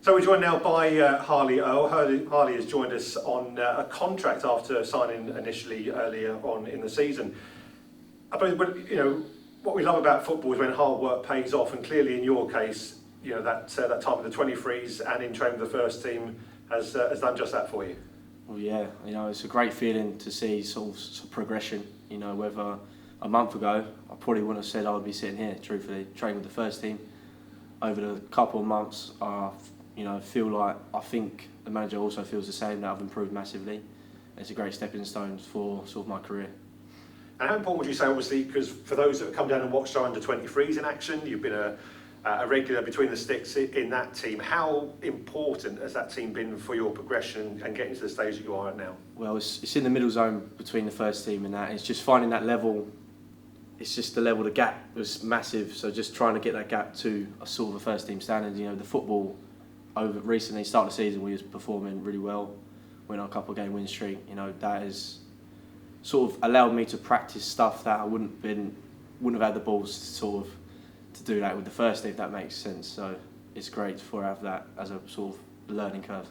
So we're joined now by Harley Earle. Harley has joined us on a contract after signing initially earlier on in the season. I suppose, what we love about football is when hard work pays off, and clearly in your case, that time with the 23s and in training with the first team has done just that for you. Well, yeah, it's a great feeling to see sort of progression. Whether a month ago, I probably wouldn't have said I would be sitting here, truthfully, training with the first team. Over the couple of months, I think the manager also feels the same, that I've improved massively. It's a great stepping stone for sort of my career. And how important would you say, obviously, because for those that have come down and watched our under-23s in action, you've been a regular between the sticks in that team. How important has that team been for your progression and getting to the stage that you are at now? Well, it's in the middle zone between the first team and that. It's just finding that level. It's just the gap was massive. So just trying to get that gap to a sort of a first team standard. The football over recently, start of the season, we was performing really well. Went on a couple of game win streak. That has sort of allowed me to practice stuff that I wouldn't have had the balls to do that with the first team, if that makes sense. So it's great to have that as a sort of learning curve.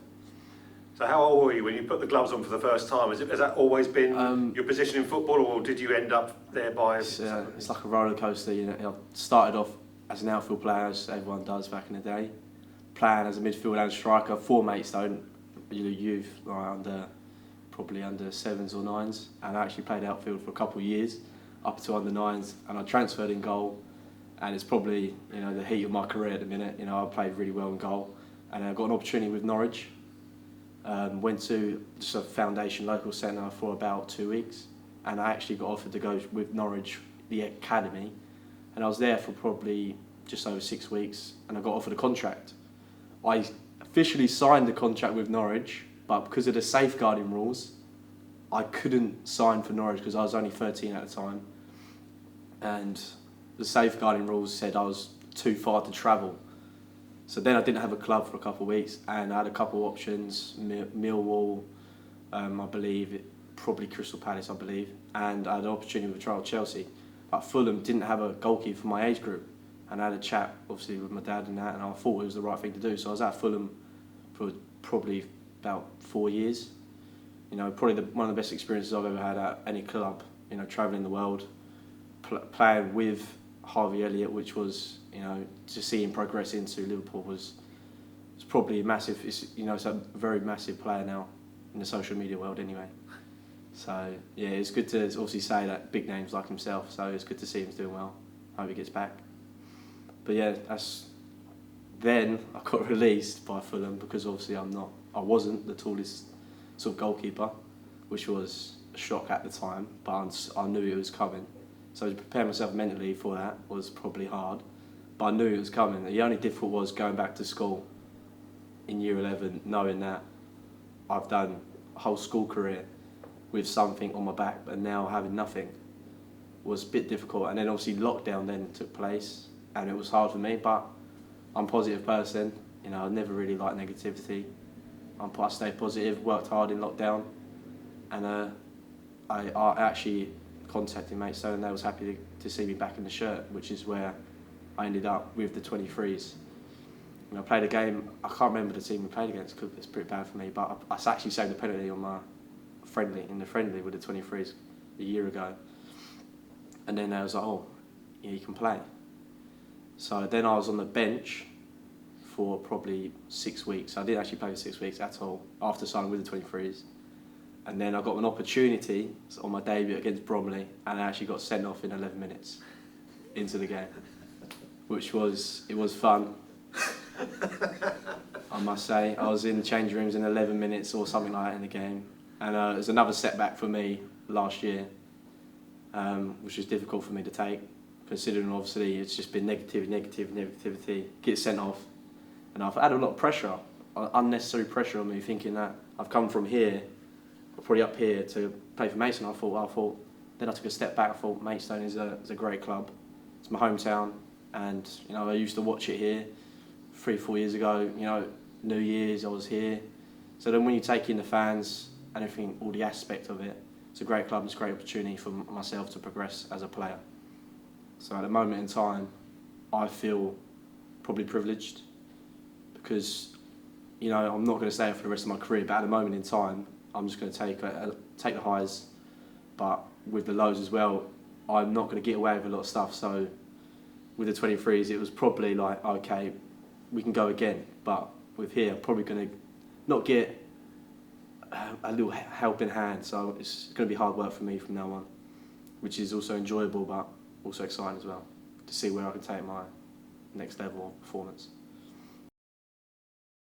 So how old were you when you put the gloves on for the first time? Has that always been your position in football, or did you end up there by... It's like a roller coaster. I started off as an outfield player, as everyone does back in the day, playing as a midfield and striker. For mates though, youth, probably under 7s or 9s, and I actually played outfield for a couple of years, up to under 9s, and I transferred in goal, and it's probably the heat of my career at the minute. I played really well in goal, and I got an opportunity with Norwich. Went to just a foundation local centre for about 2 weeks, and I actually got offered to go with Norwich, the academy, and I was there for probably just over 6 weeks, and I got offered a contract. I officially signed the contract with Norwich, but because of the safeguarding rules, I couldn't sign for Norwich because I was only 13 at the time, and the safeguarding rules said I was too far to travel. So then I didn't have a club for a couple of weeks, and I had a couple of options: Millwall, I believe, probably Crystal Palace, I believe, and I had an opportunity with trial Chelsea. But Fulham didn't have a goalkeeper for my age group, and I had a chat, obviously, with my dad and that, and I thought it was the right thing to do. So I was at Fulham for probably about 4 years. Probably one of the best experiences I've ever had at any club. Travelling the world, playing with Harvey Elliott, which was, to see him progress into Liverpool was probably massive. It's a very massive player now in the social media world anyway. So yeah, it's good to obviously say that big names like himself. So it's good to see him doing well. Hope he gets back. But yeah, then I got released by Fulham because obviously I wasn't the tallest sort of goalkeeper, which was a shock at the time, but I knew it was coming. So to prepare myself mentally for that was probably hard, but I knew it was coming. The only difficult was going back to school in year 11, knowing that I've done a whole school career with something on my back, but now having nothing was a bit difficult. And then obviously lockdown then took place, and it was hard for me, but I'm a positive person. I never really liked negativity. I stayed positive, worked hard in lockdown, and I actually contacted Maidstone, and they was happy to see me back in the shirt, which is where I ended up with the 23s. I played a game, I can't remember the team we played against because it's pretty bad for me, but I actually saved a penalty on my in the friendly with the 23s a year ago. And then I was like, you can play. So then I was on the bench for probably 6 weeks. I didn't actually play for 6 weeks at all after signing with the 23s. And then I got an opportunity on my debut against Bromley, and I actually got sent off in 11 minutes into the game, which was fun. I must say, I was in the change rooms in 11 minutes or something like that in the game, and it was another setback for me last year, which was difficult for me to take, considering obviously it's just been negativity, get sent off, and I've had a lot of pressure, unnecessary pressure on me, thinking that I've come from here, probably up here, to play for Maidstone. Then I took a step back. I thought Maidstone is a great club. It's my hometown, and I used to watch it here 3-4 years ago. New Year's I was here. So then when you take in the fans and everything, all the aspect of it, it's a great club. It's a great opportunity for myself to progress as a player. So at the moment in time, I feel probably privileged because you know, I'm not going to stay for the rest of my career, but at the moment in time, I'm just going to take the highs, but with the lows as well, I'm not going to get away with a lot of stuff. So with the 23s, it was probably like, okay, we can go again. But with here, I'm probably going to not get a little helping hand. So it's going to be hard work for me from now on, which is also enjoyable, but also exciting as well, to see where I can take my next level of performance.